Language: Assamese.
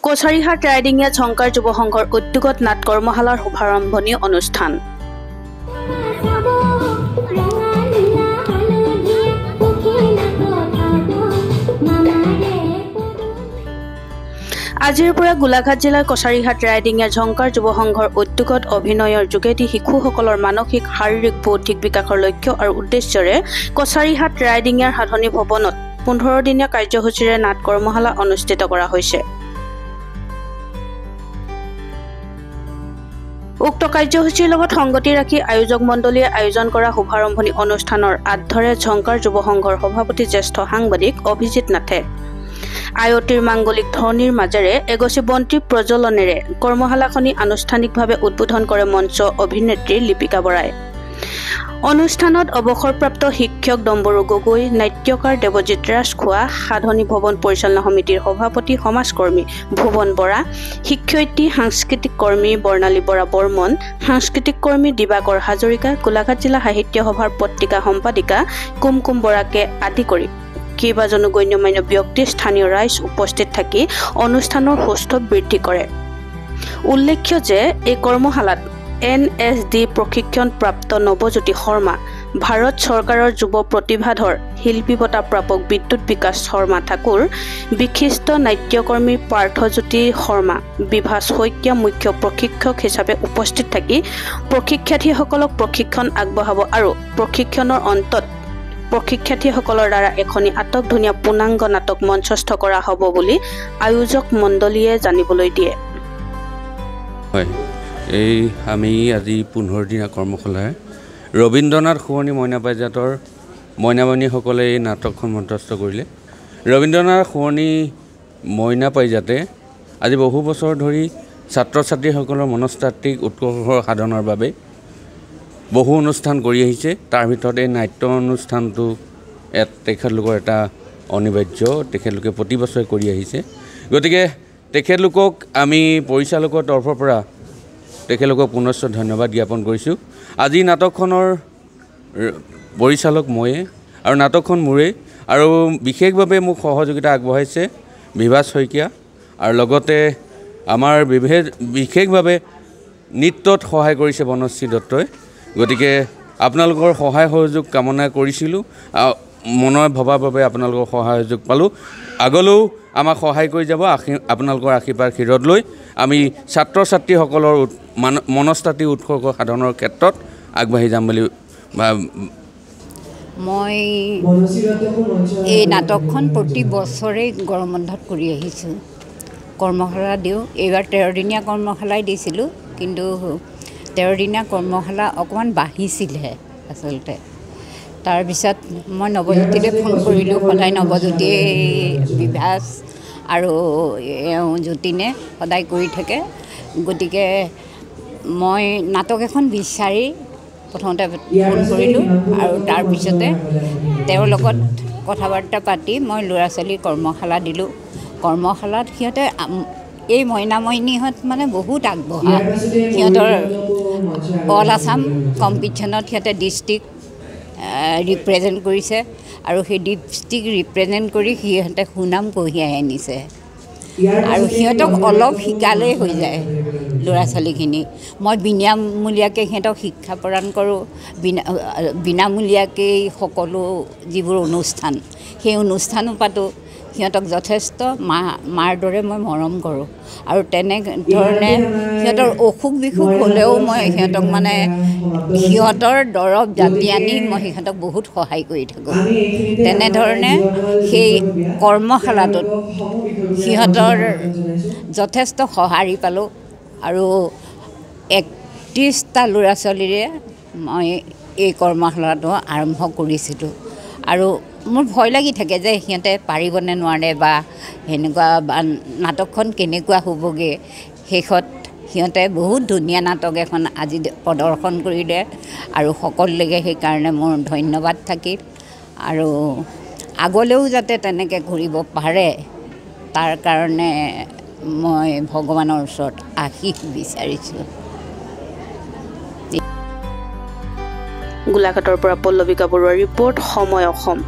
কছাৰীহাট ৰাইডিঙীয়া ঝংকাৰ যুৱ সংঘৰ উদ্যোগত নাট কৰ্মশালাৰ শুভাৰম্ভণি অনুষ্ঠান। আজিৰ পৰা গোলাঘাট জিলাৰ কছাৰীহাট ৰাইডিঙীয়া ঝংকাৰ যুৱ সংঘৰ উদ্যোগত অভিনয়ৰ যোগেদি শিশুসকলৰ মানসিক শাৰীৰিক বৌদ্ধিক বিকাশৰ লক্ষ্য আৰু উদ্দেশ্যৰে কছাৰীহাট ৰাইডিঙীয়াৰ সাধনী ভৱনত 15 দিনীয়া কাৰ্যসূচীৰে নাট কৰ্মশালা অনুষ্ঠিত কৰা হৈছে। উক্ত কাৰ্যসূচীৰ লগত সংগতি ৰাখি আয়োজক মণ্ডলীয়ে আয়োজন কৰা শুভাৰম্ভণি অনুষ্ঠানৰ আঁত ধৰে ঝংকাৰ যুৱ সংঘৰ সভাপতি জ্যেষ্ঠ সাংবাদিক অভিজিৎ নাথে। আয়তীৰ মাংগলিক ধ্বনিৰ মাজেৰে এগছি বন্তি প্ৰজ্বলনেৰে কৰ্মশালাখনি আনুষ্ঠানিকভাৱে উদ্বোধন কৰে মঞ্চ অভিনেত্ৰী লিপিকা বৰাই। অনুষ্ঠানত অৱসৰপ্ৰাপ্ত শিক্ষক ডম্বৰু গগৈ, নাট্যকাৰ দেৱজিৎ ৰাজখোৱা, সাধনী ভৱন পৰিচালনা সমিতিৰ সভাপতি সমাজকৰ্মী ভুৱন বৰা, শিক্ষয়িত্ৰী সাংস্কৃতিক কৰ্মী বৰ্ণালী বৰা বৰ্মন, সাংস্কৃতিক কৰ্মী দিবাকৰ হাজৰিকা, গোলাঘাট জিলা সাহিত্য সভাৰ পত্ৰিকা সম্পাদিকা কুমকুম বৰাকে আদি কৰি কেইবাজনো গণ্যমান্য ব্যক্তি স্থানীয় ৰাইজ উপস্থিত থাকি অনুষ্ঠানৰ সৌষ্ঠৱ বৃদ্ধি কৰে। উল্লেখ্য যে এই কৰ্মশালাত NSD প্ৰশিক্ষণপ্ৰাপ্ত নৱজ্যোতি শৰ্মা, ভাৰত চৰকাৰৰ যুৱ প্ৰতিভাধৰ শিল্পী বঁটা প্ৰাপক বিদ্যুৎ বিকাশ শৰ্মা ঠাকুৰ, বিশিষ্ট নাট্যকৰ্মী পাৰ্থজ্যোতি শৰ্মা, বিভা শইকীয়া মুখ্য প্ৰশিক্ষক হিচাপে উপস্থিত থাকি প্ৰশিক্ষাৰ্থীসকলক প্ৰশিক্ষণ আগবঢ়াব আৰু প্ৰশিক্ষণৰ অন্তত প্ৰশিক্ষাৰ্থীসকলৰ দ্বাৰা এখনি আটক ধুনীয়া পূৰ্ণাংগ নাটক মঞ্চস্থ কৰা হ'ব বুলি আয়োজক মণ্ডলীয়ে জানিবলৈ দিয়ে। এই আমি আজি 15 দিনীয়া কৰ্মশালাৰ ৰবীন্দ্ৰনাথ শুৱনি মইনা পাৰিজাতৰ মইনামণিসকলে এই নাটকখন মঞ্চস্থ কৰিলে। ৰবীন্দ্ৰনাথ শুৱনি মইনা পাৰিজাতে আজি বহু বছৰ ধৰি ছাত্ৰ ছাত্ৰীসকলৰ মনস্তাত্ত্বিক উৎকৰ্ষ সাধনৰ বাবে বহু অনুষ্ঠান কৰি আহিছে। তাৰ ভিতৰত এই নাট্য অনুষ্ঠানটো তেখেতলোকৰ এটা অনিবাৰ্য, তেখেতলোকে প্ৰতি বছৰে কৰি আহিছে। গতিকে তেখেতলোকক আমি পৰিচালকৰ তৰফৰ পৰা তেখেতলোকক পুনশ্চ ধন্যবাদ জ্ঞাপন কৰিছোঁ। আজি নাটকখনৰ পৰিচালক ময়ে আৰু নাটকখন মোৰেই, আৰু বিশেষভাৱে মোক সহযোগিতা আগবঢ়াইছে বিভা শইকীয়া, আৰু লগতে আমাৰ বিশেষভাৱে নৃত্যত সহায় কৰিছে বনশ্ৰী দত্তই। গতিকে আপোনালোকৰ সহায় সহযোগ কামনা কৰিছিলোঁ, মনৰ ভবাৰ বাবে আপোনালোকৰ সহায় সহযোগ পালোঁ। আগলৈও আমাক সহায় কৰি যাব। আপোনালোকৰ আশীৰ্বাদ শিৰত লৈ আমি ছাত্ৰ ছাত্ৰীসকলৰ মনস্তাত্ত্বিক উৎকৰ্ষ সাধনৰ ক্ষেত্ৰত আগবাঢ়ি যাম বুলি মই এই নাটকখন প্ৰতি বছৰেই গৰম বন্ধত কৰি আহিছোঁ, কৰ্মশালা দিওঁ। এইবাৰ 13 দিনীয়া কৰ্মশালাই দিছিলোঁ, কিন্তু 13 দিনীয়া কৰ্মশালা অকণমান বাঢ়িছিলহে আচলতে। তাৰপিছত মই নৱজ্যোতিলৈ ফোন কৰিলোঁ, সদায় নৱজ্যোতিয়ে বিভাস আৰু যতীনে সদায় কৰি থাকে। গতিকে মই নাটক এখন বিচাৰি প্ৰথমতে ফোন কৰিলোঁ, আৰু তাৰপিছতে তেওঁৰ লগত কথা বাৰ্তা পাতি মই ল'ৰা ছোৱালীৰ কৰ্মশালা দিলোঁ। কৰ্মশালাত সিহঁতে এই মইনামণিহঁত মানে বহুত আগবঢ়া। সিহঁতৰ অল আছাম কম্পিটিশ্যনত সিহঁতে ডিষ্ট্ৰিক্ট ৰিপ্ৰেজেণ্ট কৰিছে, আৰু সেই ডিষ্ট্ৰিক্ট ৰিপ্ৰেজেণ্ট কৰি সিহঁতে সুনাম কঢ়িয়াই আনিছে। আৰু সিহঁতক অলপ শিকালেই হৈ যায় ল'ৰা ছোৱালীখিনি। মই বিনামূলীয়াকৈ সিহঁতক শিক্ষা প্ৰদান কৰোঁ, বিনামূলীয়াকৈ সকলো যিবোৰ অনুষ্ঠান, সেই অনুষ্ঠানো পাতোঁ। সিহঁতক যথেষ্ট মাৰ দৰে মই মৰম কৰোঁ, আৰু তেনেধৰণে সিহঁতৰ অসুখ বিসুখ হ'লেও মই সিহঁতক মানে সিহঁতৰ দৰৱ জাতি আনি মই সিহঁতক বহুত সহায় কৰি থাকোঁ। তেনেধৰণে সেই কৰ্মশালাটোত সিহঁতৰ যথেষ্ট সঁহাৰি পালোঁ, আৰু 31টা ল'ৰা ছোৱালীৰে মই এই কৰ্মশালাটো আৰম্ভ কৰিছিলোঁ। আৰু মোৰ ভয় লাগি থাকে যে সিহঁতে পাৰিবনে নোৱাৰে, বা সেনেকুৱা, বা নাটকখন কেনেকুৱা হ'বগৈ। শেষত সিহঁতে বহুত ধুনীয়া নাটক এখন আজি প্ৰদৰ্শন কৰিলে, আৰু সকলোলৈকে সেইকাৰণে মোৰ ধন্যবাদ থাকিল। আৰু আগলৈও যাতে তেনেকৈ কৰিব পাৰে, তাৰ কাৰণে মই ভগৱানৰ ওচৰত আশীষ বিচাৰিছোঁ। গোলাঘাটৰ পৰা পল্লৱিকা বৰুৱাৰ ৰিপৰ্ট, সময় অসম।